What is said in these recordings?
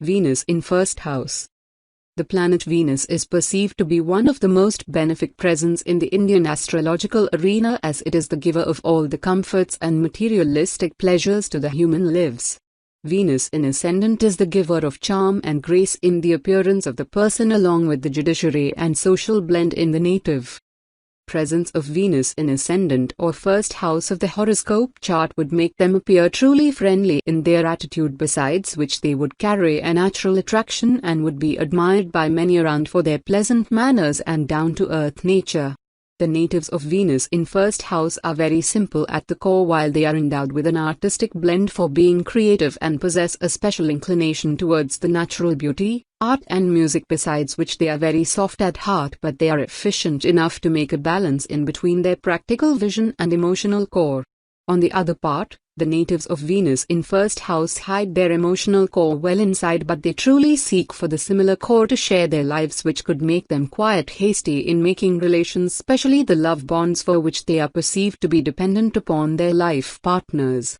Venus in first house. The planet Venus is perceived to be one of the most benefic presents in the Indian astrological arena, as it is the giver of all the comforts and materialistic pleasures to the human lives. Venus in Ascendant is the giver of charm and grace in the appearance of the person, along with the judiciary and social blend in the native. Presence of Venus in Ascendant or first house of the horoscope chart would make them appear truly friendly in their attitude, besides which they would carry a natural attraction and would be admired by many around for their pleasant manners and down-to-earth nature. The natives of Venus in first house are very simple at the core, while they are endowed with an artistic blend for being creative and possess a special inclination towards the natural beauty, art and music, besides which they are very soft at heart, but they are efficient enough to make a balance in between their practical vision and emotional core. On the other part, the natives of Venus in first house hide their emotional core well inside, but they truly seek for the similar core to share their lives, which could make them quite hasty in making relations, especially the love bonds for which they are perceived to be dependent upon their life partners.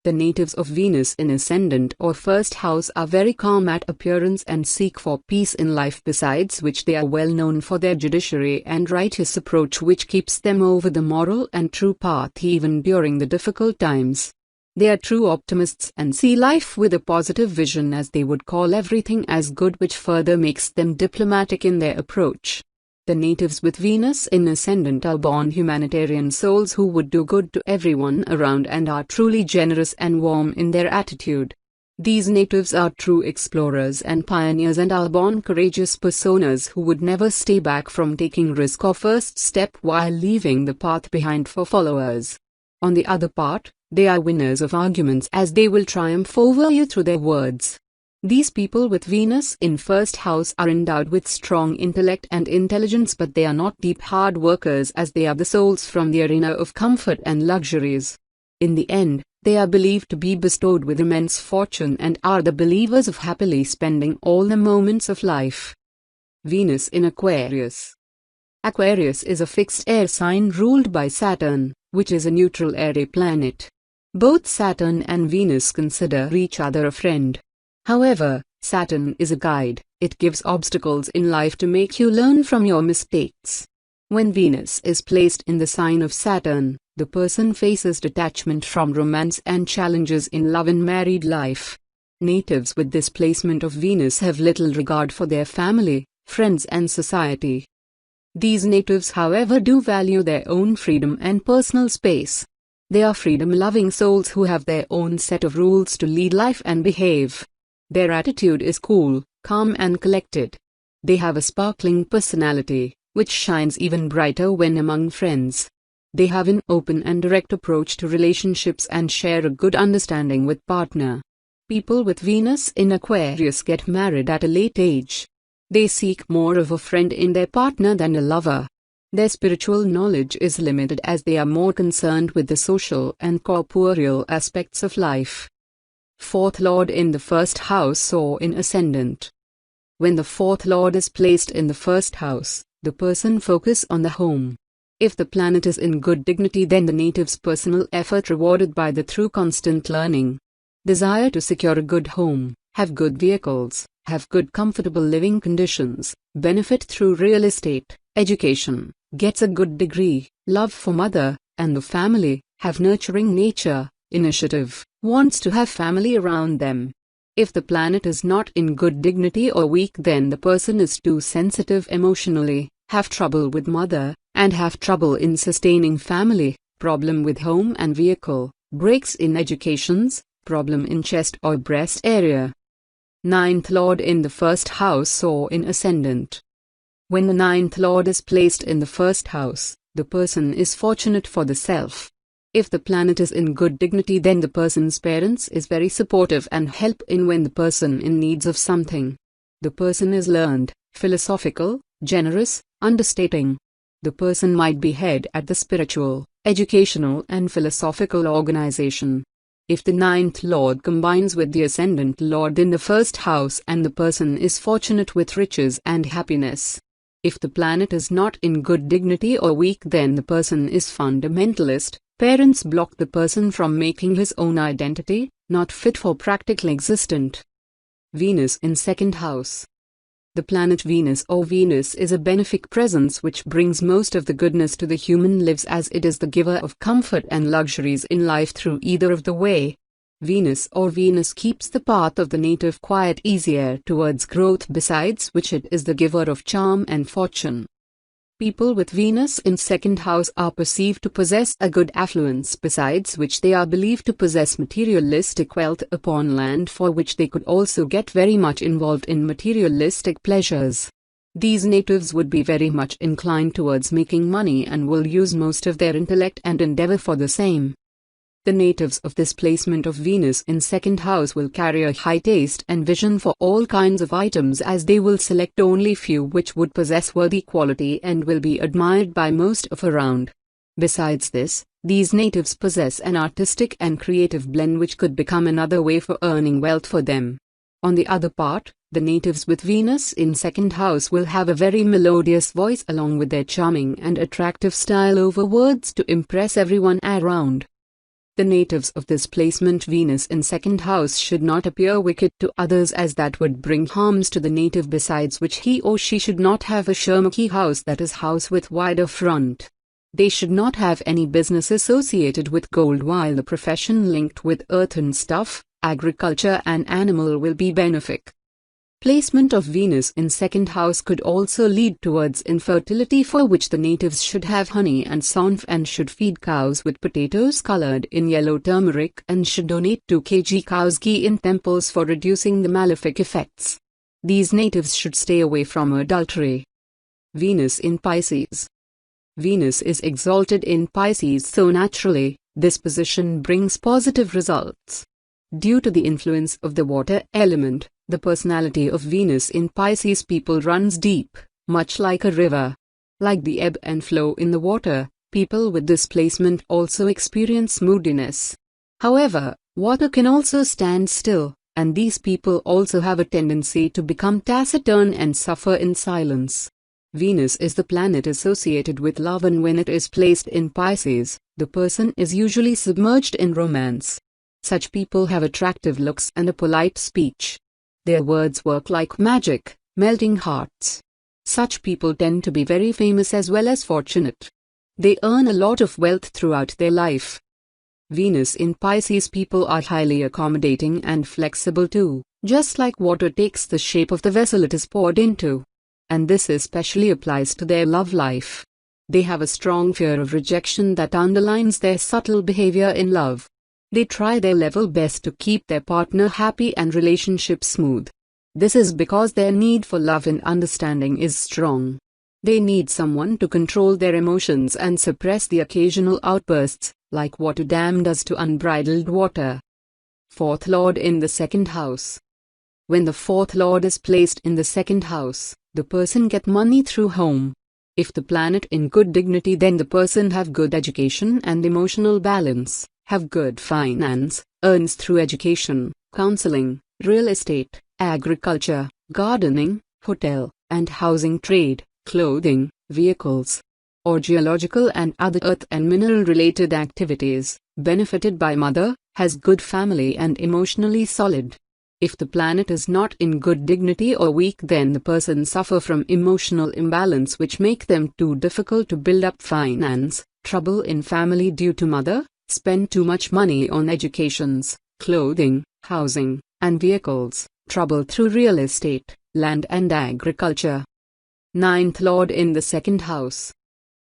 The natives of Venus in Ascendant or first house are very calm at appearance and seek for peace in life, besides which they are well known for their judiciary and righteous approach, which keeps them over the moral and true path even during the difficult times. They are true optimists and see life with a positive vision, as they would call everything as good, which further makes them diplomatic in their approach. The natives with Venus in Ascendant are born humanitarian souls who would do good to everyone around and are truly generous and warm in their attitude. These natives are true explorers and pioneers and are born courageous personas who would never stay back from taking risk or first step while leaving the path behind for followers. On the other part, they are winners of arguments, as they will triumph over you through their words. These people with Venus in first house are endowed with strong intellect and intelligence, but they are not deep hard workers, as they are the souls from the arena of comfort and luxuries. In the end, they are believed to be bestowed with immense fortune and are the believers of happily spending all the moments of life. Venus in Aquarius. Aquarius is a fixed air sign ruled by Saturn, which is a neutral airy planet. Both Saturn and Venus consider each other a friend. However, Saturn is a guide. It gives obstacles in life to make you learn from your mistakes. When Venus is placed in the sign of Saturn, the person faces detachment from romance and challenges in love and married life. Natives with this placement of Venus have little regard for their family, friends and society. These natives, however, do value their own freedom and personal space. They are freedom-loving souls who have their own set of rules to lead life and behave. Their attitude is cool, calm and collected. They have a sparkling personality, which shines even brighter when among friends. They have an open and direct approach to relationships and share a good understanding with partner. People with Venus in Aquarius get married at a late age. They seek more of a friend in their partner than a lover. Their spiritual knowledge is limited, as they are more concerned with the social and corporeal aspects of life. Fourth Lord in the first house or in Ascendant. When the fourth Lord is placed in the first house, the person focuses on the home. If the planet is in good dignity, then the native's personal effort rewarded by the through constant learning. Desire to secure a good home, have good vehicles, have good comfortable living conditions, benefit through real estate, education, gets a good degree, love for mother and the family, have nurturing nature, initiative, wants to have family around them. If the planet is not in good dignity or weak, then the person is too sensitive emotionally, have trouble with mother, and have trouble in sustaining family, problem with home and vehicle, breaks in educations, problem in chest or breast area. Ninth Lord in the first house or in Ascendant. When the ninth Lord is placed in the first house, the person is fortunate for the self. If the planet is in good dignity, then the person's parents is very supportive and help in when the person in needs of something. The person is learned, philosophical, generous, understating. The person might be head at the spiritual, educational and philosophical organization. If the ninth Lord combines with the Ascendant Lord in the first house, and the person is fortunate with riches and happiness. If the planet is not in good dignity or weak, then the person is fundamentalist. Parents block the person from making his own identity, not fit for practical existence. Venus in second house. The planet Venus or Venus is a benefic presence which brings most of the goodness to the human lives, as it is the giver of comfort and luxuries in life through either of the way. Venus or Venus keeps the path of the native quiet, easier towards growth, besides which it is the giver of charm and fortune. People with Venus in second house are perceived to possess a good affluence, besides which they are believed to possess materialistic wealth upon land, for which they could also get very much involved in materialistic pleasures. These natives would be very much inclined towards making money and will use most of their intellect and endeavor for the same. The natives of this placement of Venus in second house will carry a high taste and vision for all kinds of items, as they will select only few which would possess worthy quality and will be admired by most of around. Besides this, these natives possess an artistic and creative blend which could become another way for earning wealth for them. On the other part, the natives with Venus in second house will have a very melodious voice along with their charming and attractive style over words to impress everyone around. The natives of this placement Venus in second house should not appear wicked to others, as that would bring harms to the native, besides which he or she should not have a shermukhi house, that is house with wider front. They should not have any business associated with gold, while the profession linked with earthen stuff, agriculture and animal will be benefic. Placement of Venus in second house could also lead towards infertility, for which the natives should have honey and saunf and should feed cows with potatoes colored in yellow turmeric, and should donate 2 kg cow's ghee in temples for reducing the malefic effects. These natives should stay away from adultery. Venus in Pisces. Venus is exalted in Pisces, so naturally, this position brings positive results. Due to the influence of the water element, the personality of Venus in Pisces people runs deep, much like a river. Like the ebb and flow in the water, people with this placement also experience moodiness. However, water can also stand still, and these people also have a tendency to become taciturn and suffer in silence. Venus is the planet associated with love, and when it is placed in Pisces, the person is usually submerged in romance. Such people have attractive looks and a polite speech. Their words work like magic, melting hearts. Such people tend to be very famous as well as fortunate. They earn a lot of wealth throughout their life. Venus in Pisces people are highly accommodating and flexible too, just like water takes the shape of the vessel it is poured into. And this especially applies to their love life. They have a strong fear of rejection that underlines their subtle behavior in love. They try their level best to keep their partner happy and relationship smooth. This is because their need for love and understanding is strong. They need someone to control their emotions and suppress the occasional outbursts, like water dam does to unbridled water. Fourth Lord in the second house. When the fourth Lord is placed in the second house, the person get money through home. If the planet in good dignity, then the person have good education and emotional balance, have good finance, earns through education, counseling, real estate, agriculture, gardening, hotel and housing trade, clothing, vehicles, or geological and other earth and mineral related activities, benefited by mother, has good family and emotionally solid. If the planet is not in good dignity or weak, then the person suffer from emotional imbalance which make them too difficult to build up finance, trouble in family due to mother, spend too much money on educations, clothing, housing, and vehicles, trouble through real estate, land and agriculture. Ninth Lord in the second house.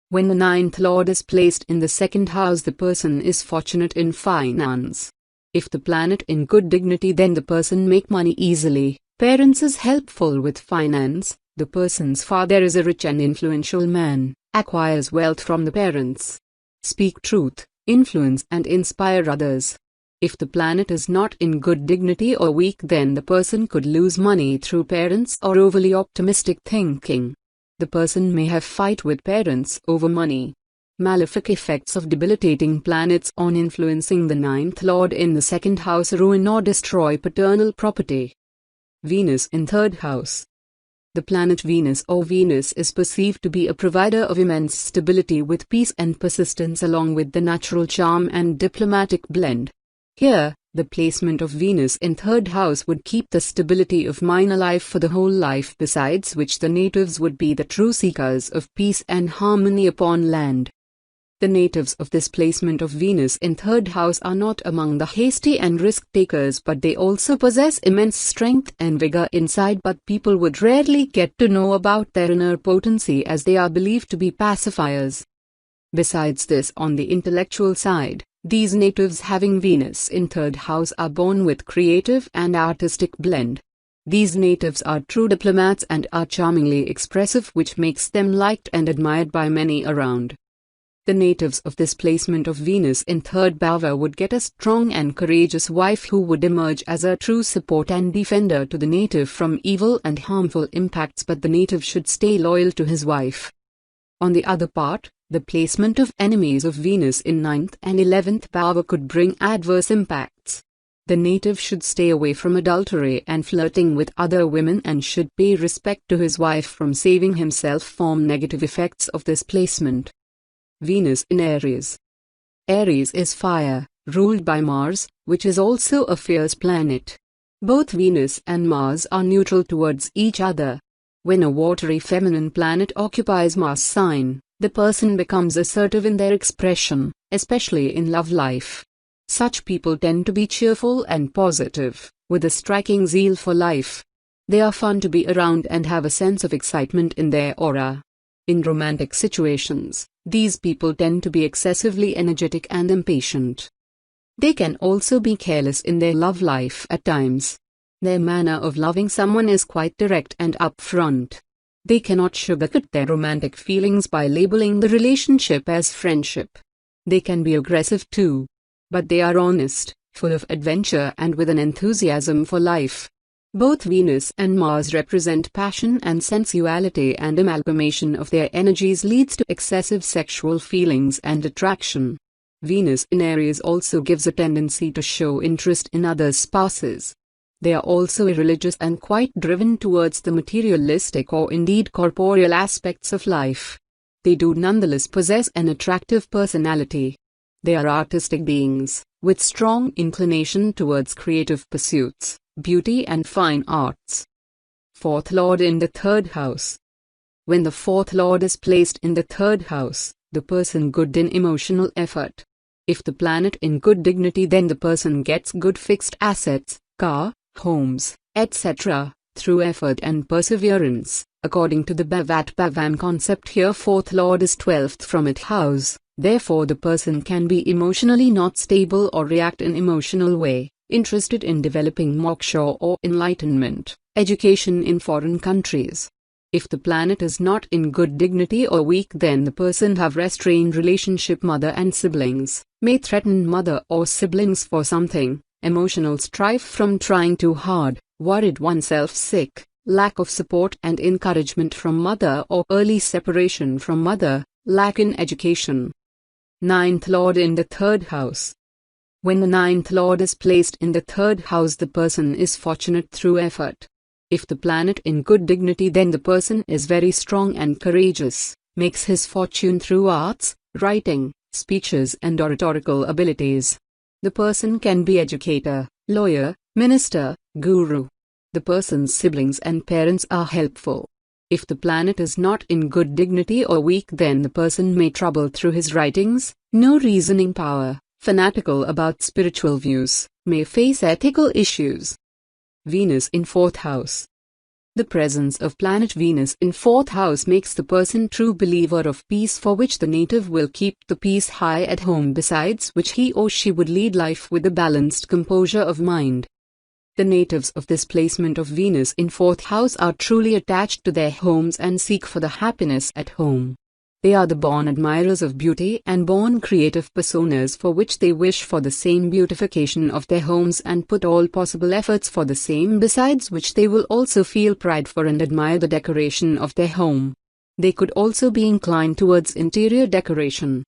When the ninth Lord is placed in the second house, the person is fortunate in finance. If the planet in good dignity, then the person make money easily, parents is helpful with finance, the person's father is a rich and influential man, acquires wealth from the parents. Speak truth, influence and inspire others. If the planet is not in good dignity or weak, then the person could lose money through parents or overly optimistic thinking. The person may have fight with parents over money. Malefic effects of debilitating planets on influencing the ninth Lord in the second house ruin or destroy paternal property. Venus in third house. The planet Venus or Venus is perceived to be a provider of immense stability with peace and persistence, along with the natural charm and diplomatic blend. Here, The placement of Venus in third house would keep the stability of mind alive for the whole life, besides which the natives would be the true seekers of peace and harmony upon land. The natives of this placement of Venus in third house are not among the hasty and risk-takers, but they also possess immense strength and vigor inside, but people would rarely get to know about their inner potency as they are believed to be pacifiers. Besides this, on the intellectual side, these natives having Venus in third house are born with creative and artistic blend. These natives are true diplomats and are charmingly expressive, which makes them liked and admired by many around. The natives of this placement of Venus in third bhava would get a strong and courageous wife who would emerge as a true support and defender to the native from evil and harmful impacts, but the native should stay loyal to his wife. On the other part, the placement of enemies of Venus in 9th and 11th bhava could bring adverse impacts. The native should stay away from adultery and flirting with other women and should pay respect to his wife from saving himself from negative effects of this placement. Venus in Aries. Aries is fire, ruled by Mars, which is also a fierce planet. Both Venus and Mars are neutral towards each other. When a watery feminine planet occupies Mars sign, the person becomes assertive in their expression, especially in love life. Such people tend to be cheerful and positive, with a striking zeal for life. They are fun to be around and have a sense of excitement in their aura. In romantic situations, these people tend to be excessively energetic and impatient. They can also be careless in their love life at times. Their manner of loving someone is quite direct and upfront. They cannot sugarcoat their romantic feelings by labeling the relationship as friendship. They can be aggressive too. But they are honest, full of adventure and with an enthusiasm for life. Both Venus and Mars represent passion and sensuality, and amalgamation of their energies leads to excessive sexual feelings and attraction. Venus in Aries also gives a tendency to show interest in others' spouses. They are also irreligious and quite driven towards the materialistic or indeed corporeal aspects of life. They do nonetheless possess an attractive personality. They are artistic beings, with strong inclination towards creative pursuits, beauty and fine arts. Fourth Lord in the third house. When the fourth Lord is placed in the third house, the person good in emotional effort. If the planet in good dignity, then the person gets good fixed assets, car, homes, etc., through effort and perseverance. According to the Bhavat Bhavan concept here, fourth Lord is 12th from its house, therefore the person can be emotionally not stable or react in emotional way, interested in developing moksha or enlightenment, education in foreign countries. If the planet is not in good dignity or weak, then the person have restrained relationship, mother and siblings, may threaten mother or siblings for something, emotional strife from trying too hard, worried oneself sick, lack of support and encouragement from mother or early separation from mother, lack in education. Ninth Lord in the third house. When the ninth Lord is placed in the third house, the person is fortunate through effort. If the planet in good dignity, then the person is very strong and courageous, makes his fortune through arts, writing, speeches and oratorical abilities. The person can be educator, lawyer, minister, guru. The person's siblings and parents are helpful. If the planet is not in good dignity or weak, then the person may trouble through his writings, no reasoning power, fanatical about spiritual views, may face ethical issues. Venus in fourth house. The presence of planet Venus in fourth house makes the person true believer of peace, for which the native will keep the peace high at home, besides which he or she would lead life with a balanced composure of mind. The natives of this placement of Venus in fourth house are truly attached to their homes and seek for the happiness at home. They are the born admirers of beauty and born creative personas, for which they wish for the same beautification of their homes and put all possible efforts for the same, besides which they will also feel pride for and admire the decoration of their home. They could also be inclined towards interior decoration.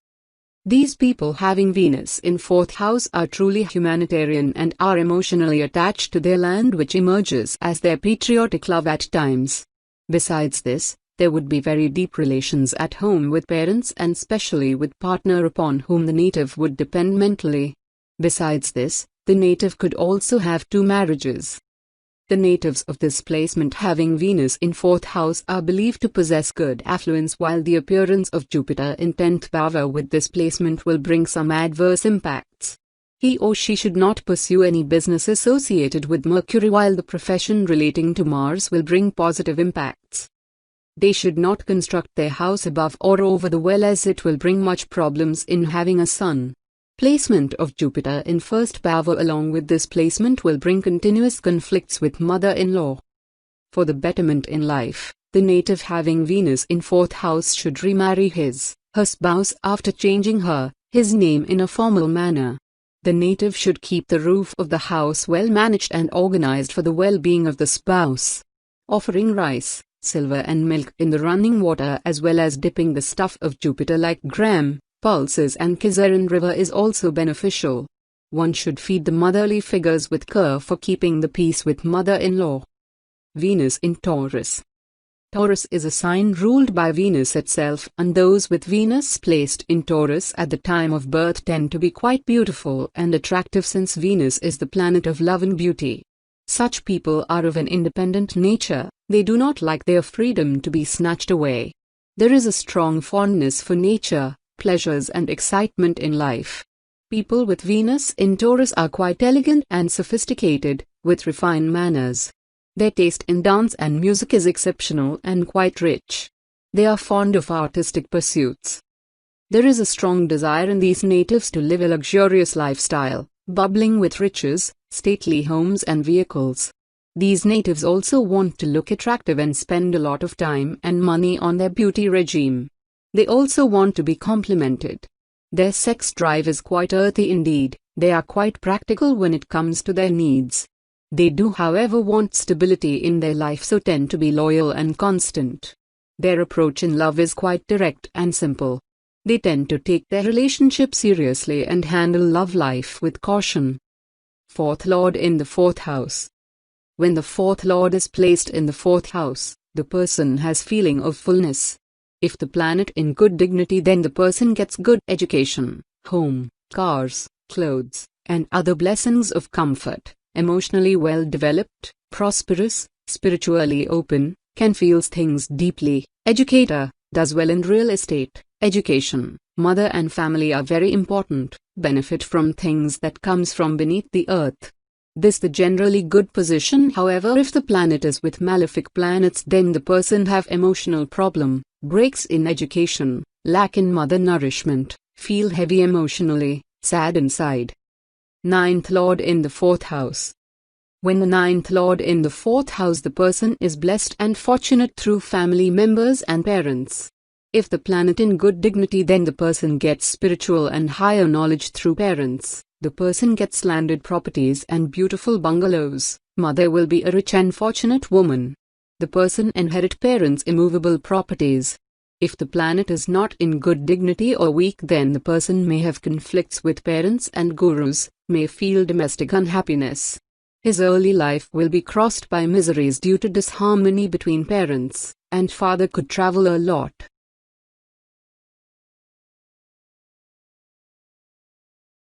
These people having Venus in fourth house are truly humanitarian and are emotionally attached to their land, which emerges as their patriotic love at times. Besides this, there would be very deep relations at home with parents and specially with partner upon whom the native would depend mentally. Besides this, The native could also have 2 marriages. The natives of this placement having Venus in 4th house are believed to possess good affluence, while the appearance of Jupiter in 10th bhava with this placement will bring some adverse impacts. He or she should not pursue any business associated with Mercury, while the profession relating to Mars will bring positive impacts. They should not construct their house above or over the well, as it will bring much problems in having a son. Placement of Jupiter in 1st bhava along with this placement will bring continuous conflicts with mother-in-law. For the betterment in life, the native having Venus in 4th house should remarry her spouse after changing his name in a formal manner. The native should keep the roof of the house well managed and organized for the well-being of the spouse. Offering rice, silver and milk in the running water, as well as dipping the stuff of Jupiter like gram, pulses and kizar in river is also beneficial. One should feed the motherly figures with care for keeping the peace with mother-in-law. Venus in Taurus. Taurus is a sign ruled by Venus itself, and those with Venus placed in Taurus at the time of birth tend to be quite beautiful and attractive, since Venus is the planet of love and beauty. Such people are of an independent nature. They do not like their freedom to be snatched away. There is a strong fondness for nature, pleasures and excitement in life. People with Venus in Taurus are quite elegant and sophisticated, with refined manners. Their taste in dance and music is exceptional and quite rich. They are fond of artistic pursuits. There is a strong desire in these natives to live a luxurious lifestyle, bubbling with riches, stately homes and vehicles. These natives also want to look attractive and spend a lot of time and money on their beauty regime. They also want to be complimented. Their sex drive is quite earthy indeed. They are quite practical when it comes to their needs. They do, however, want stability in their life, so tend to be loyal and constant. Their approach in love is quite direct and simple. They tend to take their relationship seriously and handle love life with caution. 4th Lord in the 4th house. When the 4th Lord is placed in the 4th house, the person has feeling of fullness. If the planet in good dignity, then the person gets good education, home, cars, clothes, and other blessings of comfort. Emotionally well developed, prosperous, spiritually open, can feel things deeply. Educator, does well in real estate, education, mother and family are very important, benefit from things that comes from beneath the earth. This the generally good position. However, if the planet is with malefic planets, then the person have emotional problem, breaks in education, lack in mother nourishment, feel heavy emotionally, sad inside. 9th Lord in the 4th house. When the 9th Lord in the 4th house, the person is blessed and fortunate through family members and parents. If the planet in good dignity, then the person gets spiritual and higher knowledge through parents. The person gets landed properties and beautiful bungalows. Mother will be a rich and fortunate woman. The person inherit parents' immovable properties. If the planet is not in good dignity or weak, then the person may have conflicts with parents and gurus, may feel domestic unhappiness. His early life will be crossed by miseries due to disharmony between parents, and father could travel a lot.